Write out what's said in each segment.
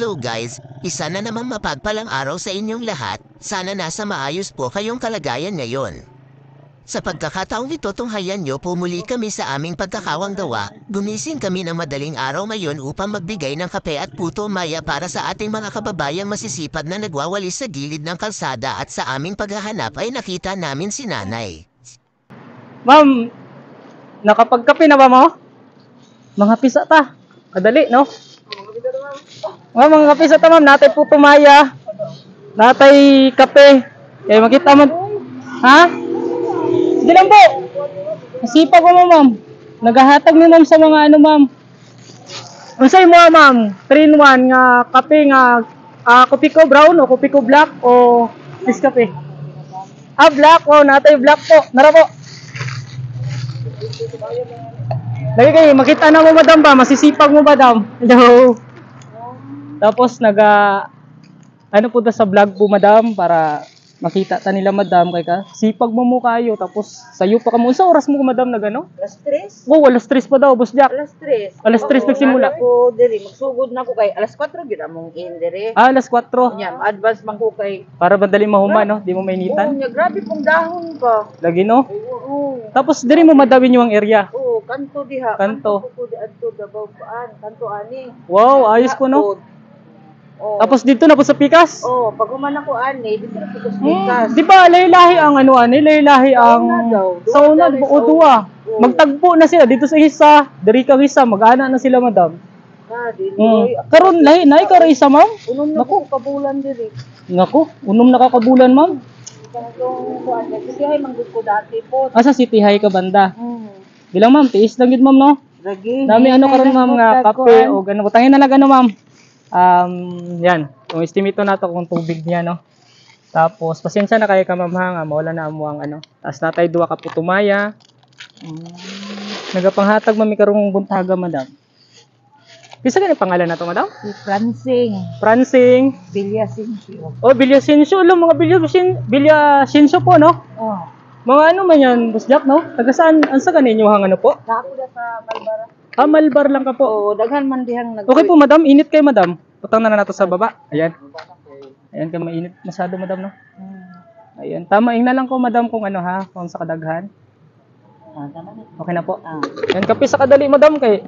Hello guys, isa na naman mapagpalang araw sa inyong lahat. Sana nasa maayos po kayong kalagayan ngayon. Sa pagkakataong ito tunghayan nyo, pumuli kami sa aming pagkakawang gawa. Gumising kami ng madaling araw ngayon upang magbigay ng kape at puto maya para sa ating mga kababayang masisipag na nagwawalis sa gilid ng kalsada, at sa aming paghahanap ay nakita namin si nanay. Ma'am, nakapagkape na ba mo? Mga pisa ta. Kadali, no? Ma'am, mga kape sa ta, ma'am. Natay puto maya. Natay kape. Kaya makita mo. Ha? Sige lang po. Masipag ko mo, ma'am. Naghahatag mo, ma'am, sa mga ano, ma'am. Unsay mo, ma'am? 3-in-1 nga kape nga kopi ko brown o kopi ko black o kape. Black o natay black po. Nara po. Lagi kayo, makita na mo, madam ba? Masisipag mo, madam. Hello. Tapos, ano po sa vlog po, madam, para makita ta nila, madam, kay ka. Sipag mo kayo, tapos sayo pa ka mo. Sa oras mo, madam, nagano? Alas 3? Oo, alas 3 pa daw, boss Jack. Alas 3. Alas 3 nagsimula. Ako diri, magsugod na ko kay alas 4 gyud among in diri. Alas 4. Nya, advance man ko kay. Para madali mahuma, no? Di mo Oo, mainitan. nya grabe pong dahon pa. Lagi, no? Oo. Tapos, diri mo madawin yung area. Oo, kanto diha. Kanto. ko di adto dabaw paan, kanto ani. Wow, ayos ko, no? Oh. Tapos, dito na po sa Pikas. Oh, pag human ako ani, dito na ko sa Di ba, lahi-lahi ang ano, lahi-lahi ang sauna, buo duwa. Magtagpo na sila dito sa isa, diri kang isa, mag-ana na sila, madam. Karon lahi na ikaw ra isa, ma'am. Unom na ko kabulan diri. Nako, unom na kakabulan, ma'am. Kanto kuan, kasi hay manggod ko dati po. Asa City High ka banda? Bilang, ma'am, tiis lang yun, ma'am, no? Lagi. Dami ano karon, ma'am, nga kape o gano'n. Butangin na lang ano, ma'am. Yan, kung estimate na to kung tubig niya, no? Tapos, pasensya na kayo ka, ma'am, ha, nga mawala na mo ang ano. Tapos natay duwa ka putumaya. Nagapanghatag, ma'am, karong buntaga, madam. Bisa ka pangalan na to, madam? Si Francing. Francing. Villasencio. Oh, Villasencio. Alam, mga Villasencio po, no? Oh. Mga ano man yan, Boss Jack, no? Taga saan? Ansa ka ninyo hang ano po? Ako na sa Malbara. Malbar lang ka po. Oo, daghan man dihang nag. Okay po, madam. Init kayo, madam. Putang na nato sa baba. Ayan. Ayan ka, mainit masyado, madam, no? Ayan. Tamaing na lang ko, madam, kung ano, ha? Kung sa kadaghan. Okay na po. Ayan, kape sa kadali, madam, kay.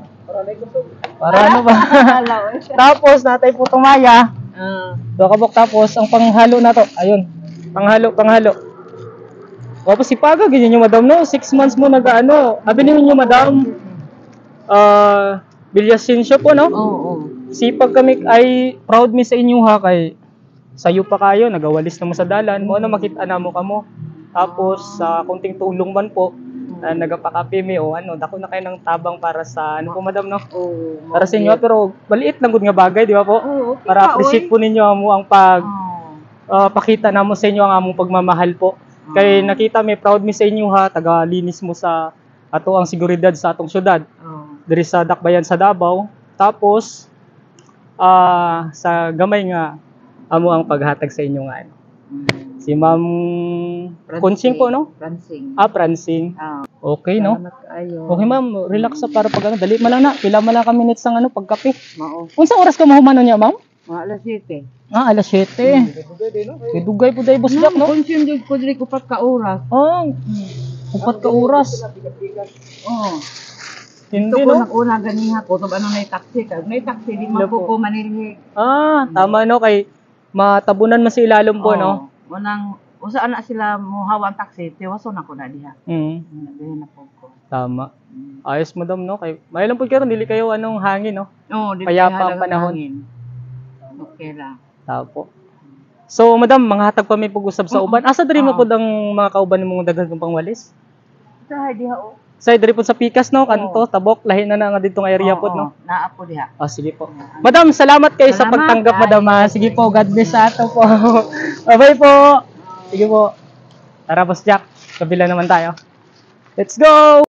Para ano ba? Tapos, natay po tumaya. Dokabok, tapos, ang panghalo na to. Ayun. Panghalo. Tapos, sipaga, ganyan yung madam, no? 6 months mo nag-ano. Sabi ninyo, madam, Villasencio po, no? Oo. Sipag kami, ay proud mi sa inyo, ha, kay sayo pa kayo, nagawalis na mo sa dalan, mo na makita na mo kamo. Tapos sa kunting tulong man po, nagapakape mi o ano, dako na kayo ng tabang para sa ano po, madam, no? Oo. Para sa inyo, pero maliit lang gud nga bagay, di ba po? Oo, okay Para ka, appreciate po ninyo mo ang pakita na mo sa inyo ang among pagmamahal po. Kay nakita mi, proud mi sa inyo, ha, taga-linis mo sa ato ang seguridad sa atong syudad. Diri sa Dakbayan sa Davao. Tapos sa gamay nga amo ang paghatag sa inyo nga ano. Si Ma'am Consing po, no? Francing. Francing. Okay, no? Salamat kaayo. Okay, ma'am, relax sa para pag ano, dali man lang na. Pila man lang ka minutes ng ano pagkape. Mao. Unsang oras ka mahumano niya, ma'am? Mga alas 7. Alas 7. Kay dugay po day, Boss Jack, no? Consume jud ko diri ko pat ka oras. 4 ka oras. Oo. Hindi, Ito ko no? nakuna ganiha ko ito ano may taxi ka. May taxi di man ko manilhi. Tama, no? Kay matabunan man sa ilalom po, no? Unang usa na sila muhawa ang taxi, tiwaso na ko na diha. Ganyan na po ko. Tama. Ayos, madam, no? Kay may lang po karon dili kayo anong hangin, no? Oo, di Payapa ang panahon. Okay lang. Tapo. So, madam, mga hatag pa may pag-usab sa uban. Asa diri mo pud ang mga kauban mong daghan kong pangwalis? Sa diha o. Sa diri po sa Pikas, no? Kanto, Tabok, lahi na nga dito nga area pod, no? Naa po diha. Sige po. Madam, salamat kayo sa Salamat, pagtanggap, madam. Sige po, God bless sa ato po. Bye-bye po. Sige po. Tara, Boss Jack. Kabila naman tayo. Let's go!